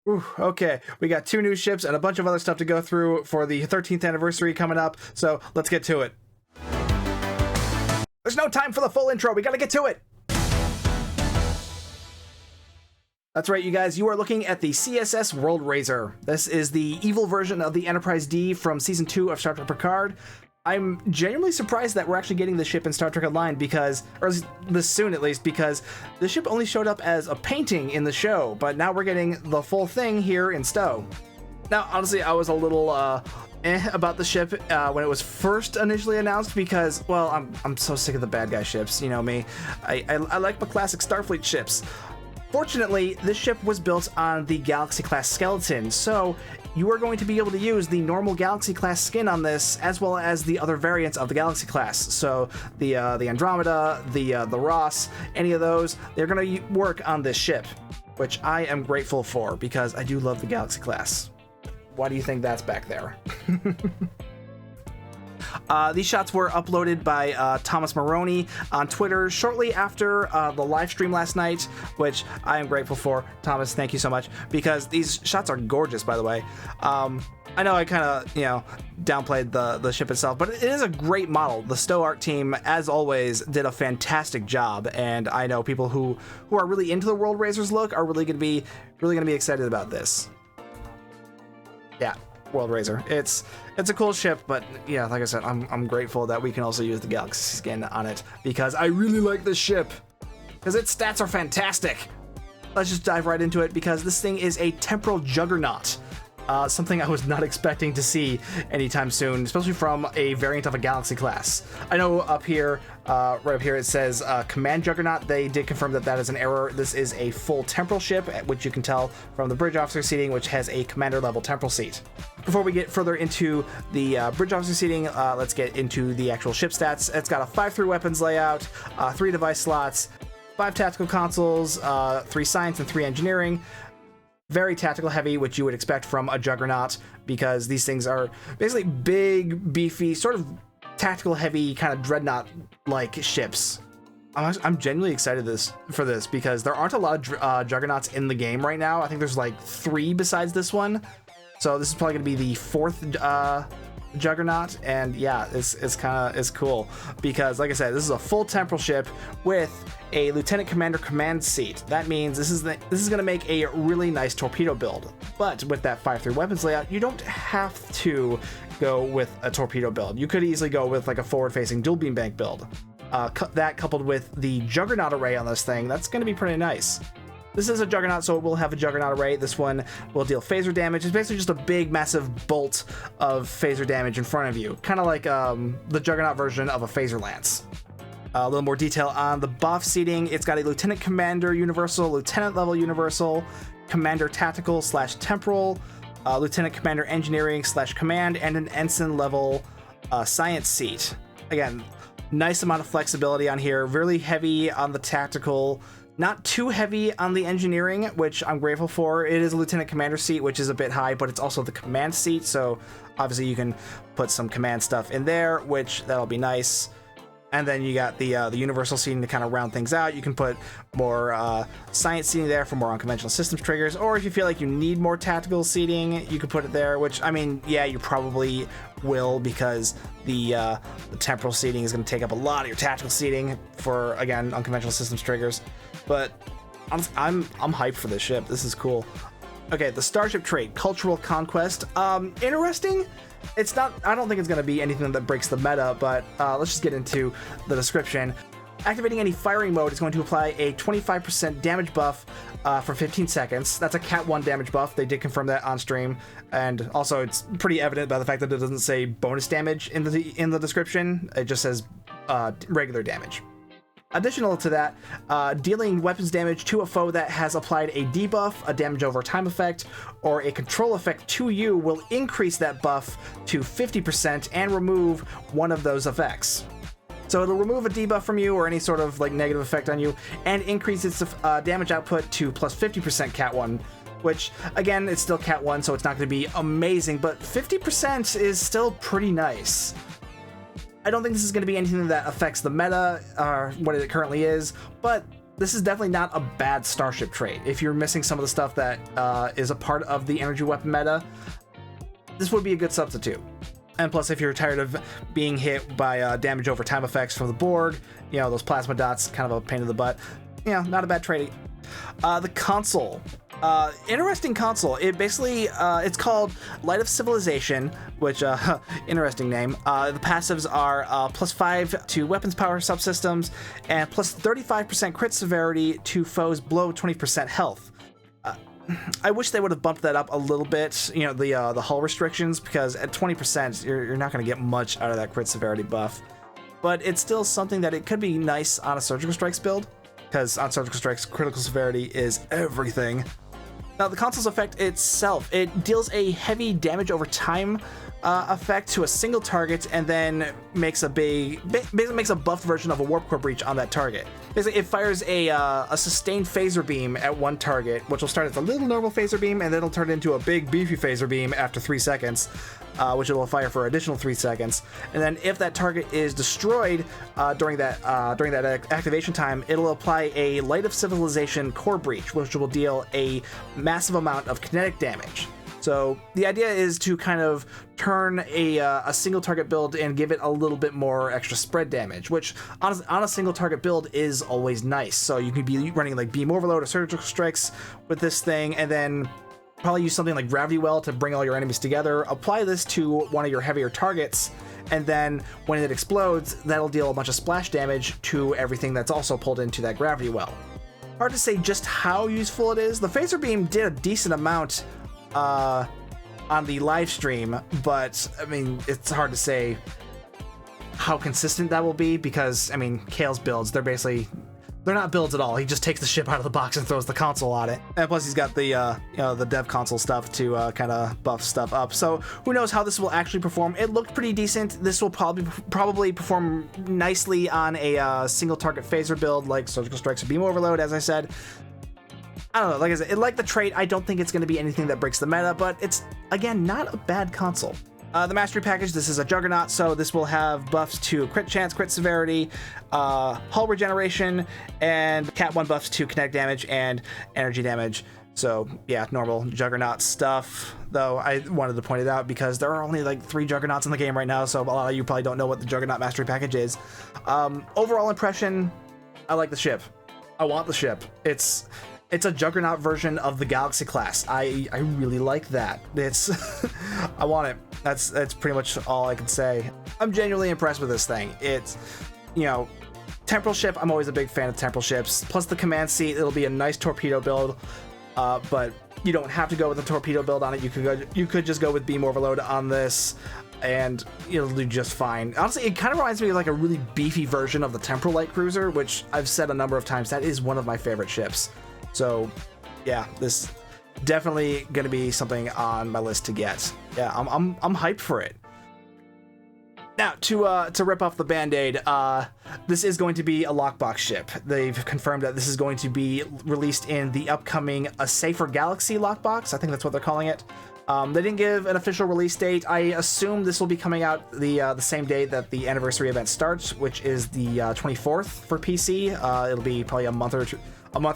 Ooh, okay, we got 2 new ships and a bunch of other stuff to go through for the 13th anniversary coming up, so let's get to it. There's no time for the full intro, we gotta get to it! That's right, you guys, you are looking at the CSS World Razer. This is the evil version of the Enterprise D from Season 2 of Star Trek Picard. I'm genuinely surprised that we're actually getting the ship in Star Trek Online because, or this soon at least, because the ship only showed up as a painting in the show, but now we're getting the full thing here in STO. Now, honestly, I was a little about the ship when it was first initially announced because, well, I'm so sick of the bad guy ships, you know me. I like my classic Starfleet ships. Fortunately, this ship was built on the Galaxy-class skeleton, so you are going to be able to use the normal Galaxy-class skin on this, as well as the other variants of the Galaxy-class. So the Andromeda, the Ross, any of those, they're going to work on this ship, which I am grateful for because I do love the Galaxy-class. Why do you think that's back there? These shots were uploaded by Thomas Maroney on Twitter shortly after the live stream last night, which I am grateful for. Thomas, thank you so much, because these shots are gorgeous, by the way. I know I kind of, downplayed the ship itself, but it is a great model. The STO art team, as always, did a fantastic job, and I know people who are really into the World Razer's look are really going to be excited about this. Yeah. World Razer. It's a cool ship, but yeah, like I said, I'm grateful that we can also use the Galaxy skin on it because I really like this ship because its stats are fantastic. Let's just dive right into it because this thing is a temporal juggernaut. Something I was not expecting to see anytime soon, especially from a variant of a Galaxy class. I know up here, right up here, it says Command Juggernaut. They did confirm that is an error. This is a full temporal ship, which you can tell from the bridge officer seating, which has a commander level temporal seat. Before we get further into the bridge officer seating, let's get into the actual ship stats. It's got a 5-3 weapons layout, 3 device slots, 5 tactical consoles, 3 science and 3 engineering. Very tactical heavy, which you would expect from a Juggernaut, because these things are basically big, beefy, sort of tactical heavy, kind of Dreadnought-like ships. I'm genuinely excited for this because there aren't a lot of Juggernauts in the game right now. I think there's like 3 besides this one. So this is probably going to be the 4th Juggernaut, and yeah, it's cool because, like I said, this is a full temporal ship with a lieutenant commander command seat. That means this is going to make a really nice torpedo build. But with that 5-3 weapons layout, you don't have to go with a torpedo build. You could easily go with like a forward-facing dual beam bank build. That coupled with the Juggernaut array on this thing, that's going to be pretty nice. This is a Juggernaut, so it will have a Juggernaut array. This one will deal phaser damage. It's basically just a big, massive bolt of phaser damage in front of you. Kind of like the Juggernaut version of a phaser lance. A little more detail on the buff seating. It's got a Lieutenant Commander Universal, Lieutenant Level Universal, Commander Tactical / Temporal, Lieutenant Commander Engineering / Command, and an Ensign Level Science seat. Again, nice amount of flexibility on here. Really heavy on the tactical. Not too heavy on the engineering, which I'm grateful for. It is a lieutenant commander seat, which is a bit high, but it's also the command seat, so obviously you can put some command stuff in there, which that'll be nice. And then you got the universal seating to kind of round things out. You can put more science seating there for more unconventional systems triggers, or if you feel like you need more tactical seating, you could put it there, which, I mean, yeah, you probably will, because the temporal seating is going to take up a lot of your tactical seating for, again, unconventional systems triggers. But I'm hyped for this ship. This is cool. Okay, the Starship trait, Cultural Conquest. Interesting. It's not, I don't think it's going to be anything that breaks the meta, but let's just get into the description. Activating any firing mode is going to apply a 25% damage buff for 15 seconds. That's a Cat 1 damage buff. They did confirm that on stream, and also it's pretty evident by the fact that it doesn't say bonus damage in the description. It just says regular damage. Additional to that, dealing weapons damage to a foe that has applied a debuff, a damage over time effect, or a control effect to you will increase that buff to 50% and remove one of those effects. So it'll remove a debuff from you or any sort of like negative effect on you and increase its damage output to plus 50% Cat 1, which again, it's still Cat 1, so it's not going to be amazing, but 50% is still pretty nice. I don't think this is going to be anything that affects the meta, what it currently is, but this is definitely not a bad starship trait. If you're missing some of the stuff that is a part of the energy weapon meta, this would be a good substitute. And plus, if you're tired of being hit by damage over time effects from the Borg, you know, those plasma dots, kind of a pain in the butt, you know, not a bad trait. The console. Interesting console. It basically, it's called Light of Civilization, which, interesting name. The passives are +5 to weapons power subsystems and +35% crit severity to foes below 20% health. I wish they would have bumped that up a little bit, you know, the hull restrictions, because at 20%, you're not going to get much out of that crit severity buff. But it's still something that it could be nice on a Surgical Strikes build, because on Surgical Strikes, critical severity is everything. Now, the console's effect itself, it deals a heavy damage over time effect to a single target, and then makes a basically makes a buffed version of a warp core breach on that target. Basically, it fires a sustained phaser beam at one target, which will start as a little normal phaser beam, and then it'll turn into a big beefy phaser beam after 3 seconds, which it will fire for additional 3 seconds. And then, if that target is destroyed during that activation time, it'll apply a Light of Civilization core breach, which will deal a massive amount of kinetic damage. So the idea is to kind of turn a single target build and give it a little bit more extra spread damage, which on a single target build is always nice. So you could be running like Beam Overload or Surgical Strikes with this thing, and then probably use something like Gravity Well to bring all your enemies together. Apply this to one of your heavier targets, and then when it explodes, that'll deal a bunch of splash damage to everything that's also pulled into that Gravity Well. Hard to say just how useful it is. The Phaser Beam did a decent amount on the live stream, but I mean, it's hard to say how consistent that will be, because I mean, Kale's builds, they're not builds at all. He just takes the ship out of the box and throws the console on it, and plus he's got the you know, the dev console stuff to kind of buff stuff up. So who knows how this will actually perform. It looked pretty decent. This will probably perform nicely on a single target phaser build like Surgical Strikes or Beam Overload, as I said. I don't know, like I said, like the trait, I don't think it's going to be anything that breaks the meta, but it's, again, not a bad console. The Mastery Package, this is a Juggernaut, so this will have buffs to crit chance, crit severity, hull regeneration, and Cat 1 buffs to kinetic damage and energy damage. So, yeah, normal Juggernaut stuff, though I wanted to point it out because there are only like 3 Juggernauts in the game right now, so a lot of you probably don't know what the Juggernaut Mastery Package is. Overall impression, I like the ship. I want the ship. It's a Juggernaut version of the Galaxy class. I really like that. It's I want it. That's pretty much all I can say. I'm genuinely impressed with this thing. It's, you know, temporal ship. I'm always a big fan of temporal ships. Plus the command seat, it'll be a nice torpedo build. But you don't have to go with a torpedo build on it. You could just go with Beam Overload on this, and it'll do just fine. Honestly, it kind of reminds me of like a really beefy version of the Temporal Light Cruiser, which I've said a number of times, that is one of my favorite ships. So, yeah, this definitely going to be something on my list to get. Yeah, I'm hyped for it. Now, to rip off the Band-Aid, this is going to be a lockbox ship. They've confirmed that this is going to be released in the upcoming A Safer Galaxy lockbox. I think that's what they're calling it. They didn't give an official release date. I assume this will be coming out the same day that the anniversary event starts, which is the 24th for PC. It'll be probably a month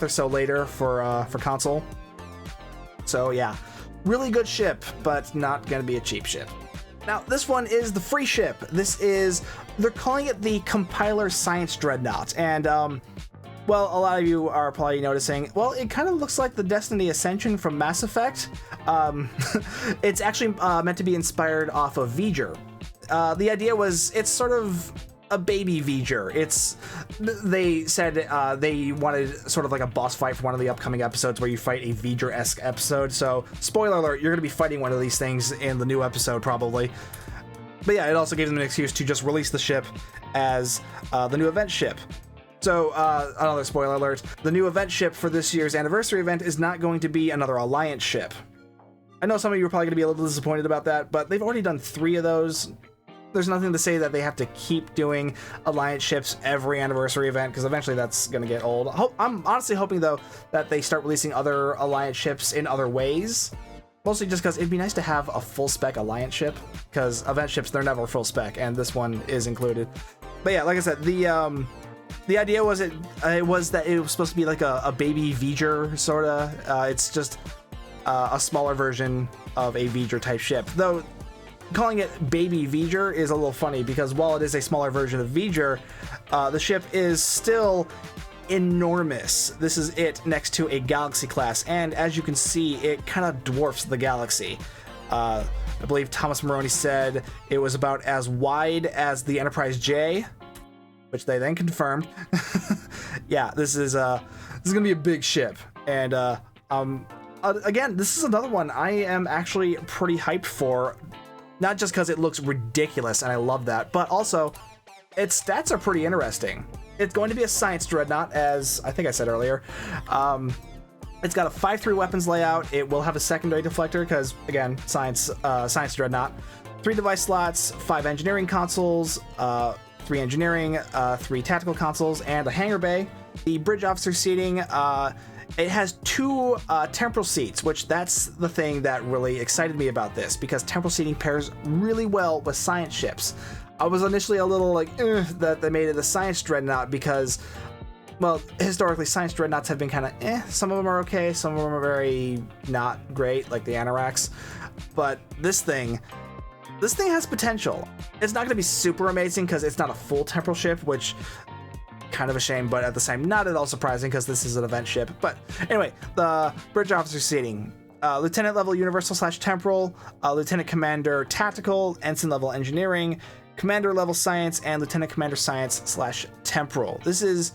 or so later for console. So yeah, really good ship, but not gonna be a cheap ship. Now this one is the free ship. They're calling it the Compiler Science Dreadnought, and well, a lot of you are probably noticing, well, it kind of looks like the Destiny Ascension from Mass Effect. It's actually meant to be inspired off of V'ger. The idea was, it's sort of a baby V'ger. They said they wanted sort of like a boss fight for one of the upcoming episodes where you fight a V'ger-esque episode. So, spoiler alert, you're going to be fighting one of these things in the new episode, probably. But yeah, it also gave them an excuse to just release the ship as the new event ship. So, another spoiler alert, the new event ship for this year's anniversary event is not going to be another Alliance ship. I know some of you are probably going to be a little disappointed about that, but they've already done 3 of those. There's nothing to say that they have to keep doing Alliance ships every anniversary event, because eventually that's going to get old. I'm honestly hoping, though, that they start releasing other Alliance ships in other ways. Mostly just because it'd be nice to have a full-spec Alliance ship, because event ships, they're never full-spec, and this one is included. But yeah, like I said, The idea was that it was supposed to be like a baby V'ger sorta. It's just a smaller version of a V'ger type ship. Though calling it baby V'ger is a little funny because while it is a smaller version of V'ger, the ship is still enormous. This is it next to a Galaxy class, and as you can see, it kind of dwarfs the Galaxy. I believe Thomas Moroni said it was about as wide as the Enterprise J, which they then confirmed. Yeah, this is gonna be a big ship, and again, this is another one I am actually pretty hyped for, not just because it looks ridiculous and I love that, but also its stats are pretty interesting. It's going to be a science dreadnought, as I think I said earlier. It's got a 5-3 weapons layout. It will have a secondary deflector because, again, science dreadnought. 3 device slots, 5 engineering consoles, 3 engineering, 3 tactical consoles, and a hangar bay. The bridge officer seating, it has 2 temporal seats, which that's the thing that really excited me about this, because temporal seating pairs really well with science ships. I was initially a little like, that they made it a science dreadnought because, well, historically, science dreadnoughts have been kind of Some of them are okay, some of them are very not great, like the Anoraks. But this thing has potential. It's not going to be super amazing because it's not a full temporal ship, which kind of a shame, but at the same, not at all surprising because this is an event ship. But anyway, the bridge officer seating. Lieutenant level universal / temporal, lieutenant commander tactical, ensign level engineering, commander level science, and lieutenant commander science / temporal. This is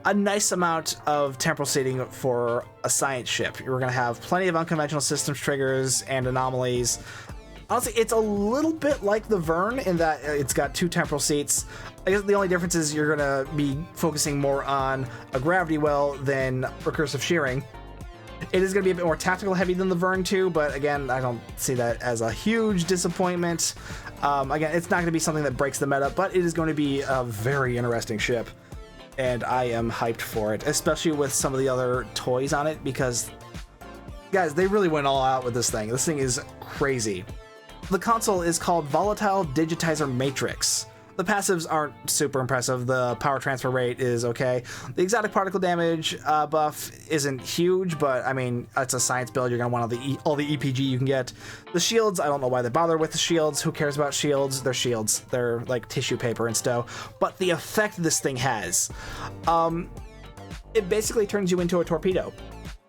a nice amount of temporal seating for a science ship. You're going to have plenty of unconventional systems triggers and anomalies. Honestly, it's a little bit like the Vern in that it's got 2 temporal seats. I guess the only difference is you're going to be focusing more on a gravity well than recursive shearing. It is going to be a bit more tactical heavy than the Vern 2, but again, I don't see that as a huge disappointment. Again, it's not going to be something that breaks the meta, but it is going to be a very interesting ship, and I am hyped for it, especially with some of the other toys on it, because, guys, they really went all out with this thing. This thing is crazy. The console is called Volatile Digitizer Matrix. The passives aren't super impressive. The power transfer rate is okay. The exotic particle damage buff isn't huge, but I mean, it's a science build. You're gonna want all the EPG you can get. The shields, I don't know why they bother with the shields. Who cares about shields? They're shields. They're like tissue paper and stuff. But the effect this thing has, it basically turns you into a torpedo.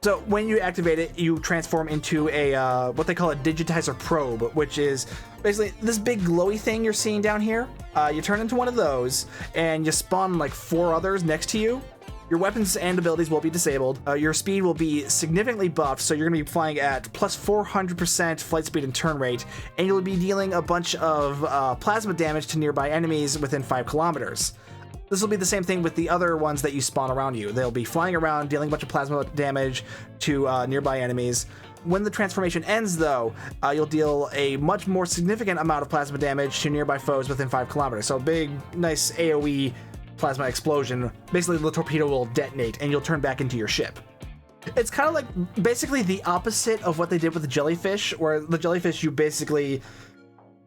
So when you activate it, you transform into a what they call a digitizer probe, which is basically this big glowy thing you're seeing down here. You turn into one of those, and you spawn like 4 others next to you. Your weapons and abilities will be disabled. Your speed will be significantly buffed, so you're going to be flying at plus 400% flight speed and turn rate, and you'll be dealing a bunch of plasma damage to nearby enemies within 5 kilometers. This will be the same thing with the other ones that you spawn around you. They'll be flying around, dealing a bunch of plasma damage to nearby enemies. When the transformation ends, though, you'll deal a much more significant amount of plasma damage to nearby foes within 5 kilometers. So big, nice AoE plasma explosion. Basically, the torpedo will detonate, and you'll turn back into your ship. It's kind of like basically the opposite of what they did with the jellyfish, where the jellyfish you basically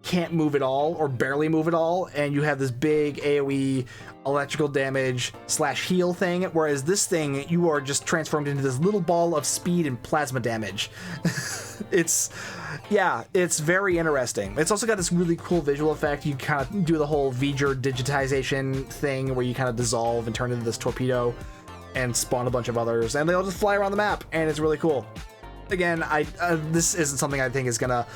can't move at all or barely move at all, and you have this big AoE electrical damage / heal thing, whereas this thing, you are just transformed into this little ball of speed and plasma damage. It's very interesting. It's also got this really cool visual effect. You kind of do the whole V'ger digitization thing where you kind of dissolve and turn into this torpedo and spawn a bunch of others, and they all just fly around the map, and it's really cool. Again, this isn't something I think is gonna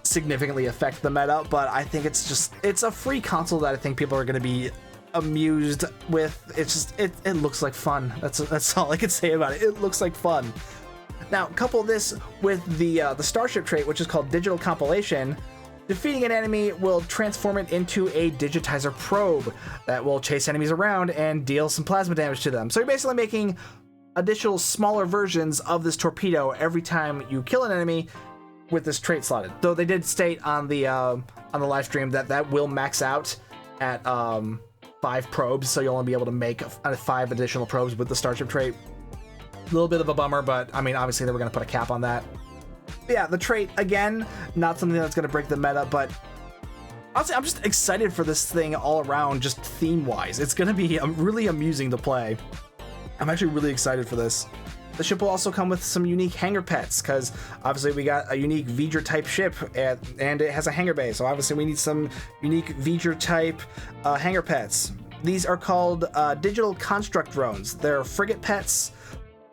significantly affect the meta, but I think it's a free console that I think people are gonna be amused with. It looks like fun. That's all I can say about it. It looks like fun. Now, couple this with the Starship trait, which is called Digital Compilation. Defeating an enemy will transform it into a digitizer probe that will chase enemies around and deal some plasma damage to them. So you're basically making additional smaller versions of this torpedo every time you kill an enemy with this trait slotted. Though they did state on the live stream that will max out at 5 probes, so you'll only be able to make 5 additional probes with the Starship trait. A little bit of a bummer, but I mean, obviously they were going to put a cap on that. But yeah, the trait, again, not something that's going to break the meta, but Honestly, I'm just excited for this thing all around, just theme-wise. It's gonna be really amusing to play. I'm actually really excited for this. The ship will also come with some unique hangar pets, because obviously we got a unique V'ger type ship, and it has a hangar bay, so obviously we need some unique V'ger type hangar pets. These are called digital construct drones. They're frigate pets.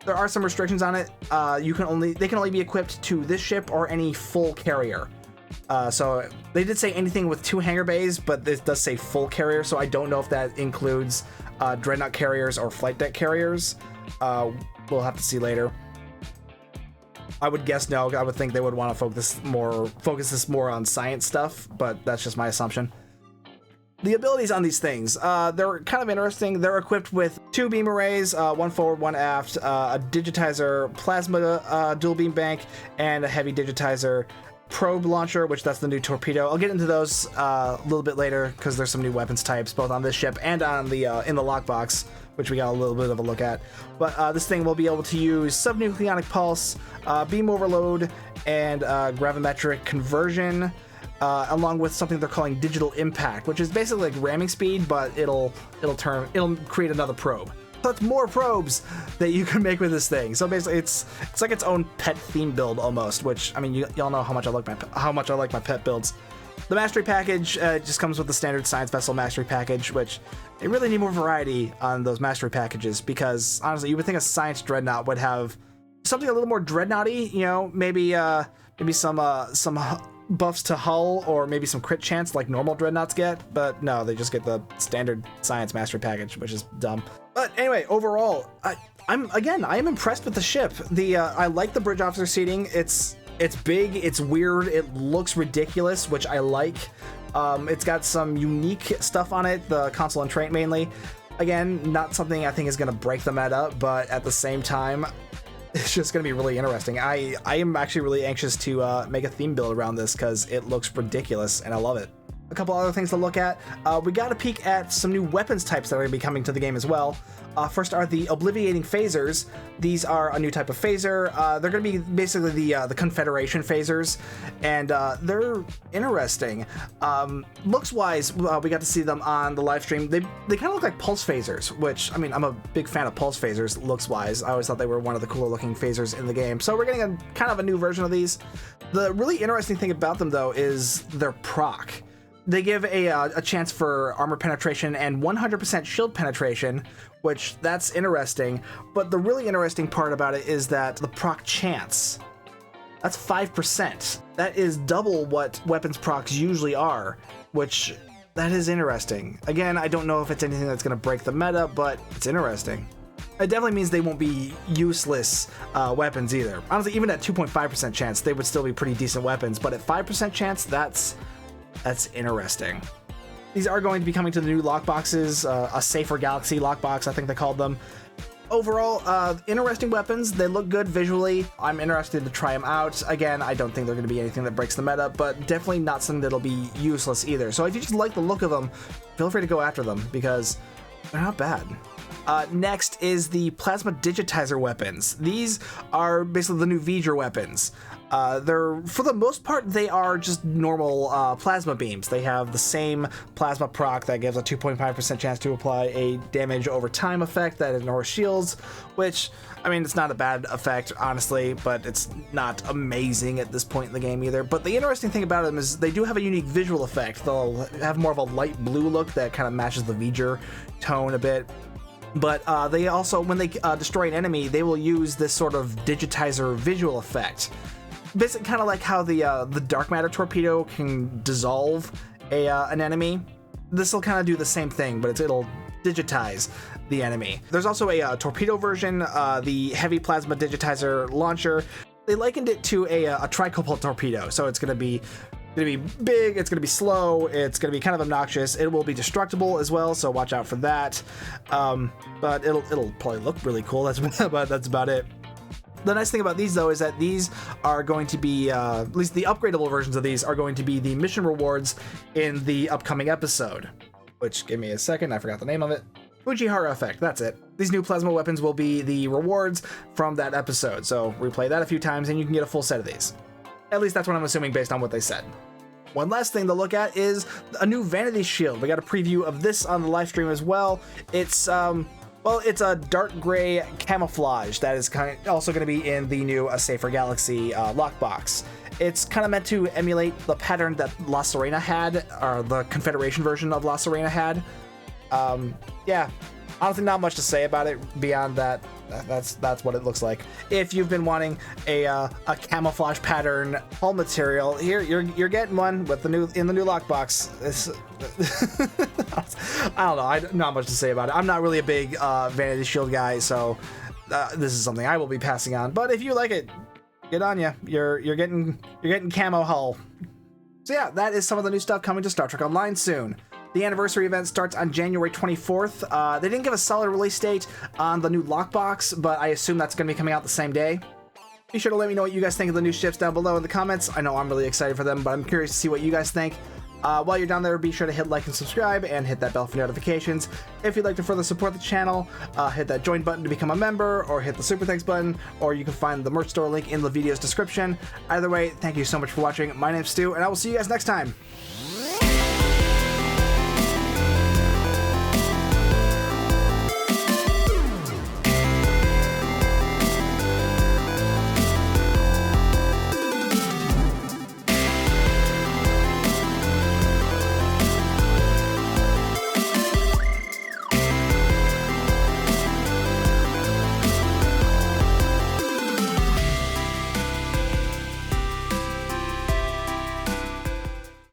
There are some restrictions on it. They can only be equipped to this ship or any full carrier. So they did say anything with 2 hangar bays, but this does say full carrier, so I don't know if that includes Dreadnought carriers or flight deck carriers. We'll have to see later. I would guess no. I would think they would want to focus this more on science stuff, but that's just my assumption. The abilities on these things, they're kind of interesting. They're equipped with 2 beam arrays, 1 forward, 1 aft, a digitizer plasma dual beam bank, and a heavy digitizer probe launcher, which that's the new torpedo. I'll get into those a little bit later because there's some new weapons types both on this ship and on the in the lockbox, which we got a little bit of a look at. But this thing will be able to use subnucleonic pulse, beam overload, and gravimetric conversion, along with something they're calling digital impact, which is basically like ramming speed, but it'll create another probe. So that's more probes that you can make with this thing. So basically, it's like its own pet theme build almost. Which, I mean, y'all know how much I like my pet builds. The mastery package just comes with the standard science vessel mastery package, which they really need more variety on those mastery packages, because honestly, you would think a science dreadnought would have something a little more dreadnoughty. You know, maybe some buffs to hull, or maybe some crit chance like normal dreadnoughts get, but no, they just get the standard science mastery package, which is dumb. But anyway, overall, I am impressed with the ship. I like the bridge officer seating. It's big, it's weird, it looks ridiculous, which I like. It's got some unique stuff on it, the console and trait mainly. Again, not something I think is going to break the meta, but at the same time, it's just going to be really interesting. I am actually really anxious to make a theme build around this because it looks ridiculous and I love it. A couple other things to look at. We got a peek at some new weapons types that are going to be coming to the game as well. First are the Obliviating Phasers. These are a new type of phaser. They're going to be basically the Confederation phasers, and they're interesting. Looks-wise, we got to see them on the live stream. They kind of look like pulse phasers, which, I mean, I'm a big fan of pulse phasers looks-wise. I always thought they were one of the cooler-looking phasers in the game. So we're getting kind of a new version of these. The really interesting thing about them, though, is their proc. They give a chance for armor penetration and 100% shield penetration, which that's interesting. But the really interesting part about it is that the proc chance, that's 5%. That is double what weapons procs usually are, which that is interesting. Again, I don't know if it's anything that's going to break the meta, but it's interesting. It definitely means they won't be useless weapons either. Honestly, even at 2.5% chance, they would still be pretty decent weapons. But at 5% chance, that's interesting. These are going to be coming to the new lockboxes, a Safer Galaxy lockbox, I think they called them. Overall, interesting weapons. They look good visually. I'm interested to try them out. Again, I don't think they're going to be anything that breaks the meta, but definitely not something that'll be useless either. So if you just like the look of them, feel free to go after them because they're not bad. Next is the Plasma Digitizer weapons. These are basically the new V'ger weapons. They're, for the most part, they are just normal plasma beams. They have the same plasma proc that gives a 2.5% chance to apply a damage over time effect that ignores shields, which, I mean, it's not a bad effect, honestly, but it's not amazing at this point in the game either. But the interesting thing about them is they do have a unique visual effect. They'll have more of a light blue look that kind of matches the V'ger tone a bit. But they also, when they destroy an enemy, they will use this sort of digitizer visual effect. Basically, kind of like how the dark matter torpedo can dissolve an enemy. This will kind of do the same thing, but it'll digitize the enemy. There's also a torpedo version, the heavy plasma digitizer launcher. They likened it to a tricopole torpedo, so it's going to be big, it's going to be slow, it's going to be kind of obnoxious. It will be destructible as well, so watch out for that. But it'll probably look really cool. That's about it. The nice thing about these, though, is that these are going to be, at least the upgradable versions of these are going to be the mission rewards in the upcoming episode. Which, give me a second, I forgot the name of it. Fujihara Effect, that's it. These new plasma weapons will be the rewards from that episode, so replay that a few times and you can get a full set of these. At least that's what I'm assuming based on what they said. One last thing to look at is a new Vanity Shield. We got a preview of this on the live stream as well. It's well, it's a dark gray camouflage that is also going to be in the new A Safer Galaxy lockbox. It's kind of meant to emulate the pattern that La Sirena had, or the Confederation version of La Sirena had. Yeah, honestly, not much to say about it beyond that. That's what it looks like. If you've been wanting a camouflage pattern hull material, here you're getting one with the new lockbox. I don't know. Not much to say about it. I'm not really a big Vanity Shield guy, so this is something I will be passing on. But if you like it, good on you. You're getting camo hull. So yeah, that is some of the new stuff coming to Star Trek Online soon. The anniversary event starts on January 24th. They didn't give a solid release date on the new lockbox, but I assume that's going to be coming out the same day. Be sure to let me know what you guys think of the new ships down below in the comments. I know I'm really excited for them, but I'm curious to see what you guys think. While you're down there, be sure to hit like and subscribe and hit that bell for notifications. If you'd like to further support the channel, hit that join button to become a member, or hit the super thanks button, or you can find the merch store link in the video's description. Either way, thank you so much for watching. My name's Stu, and I will see you guys next time.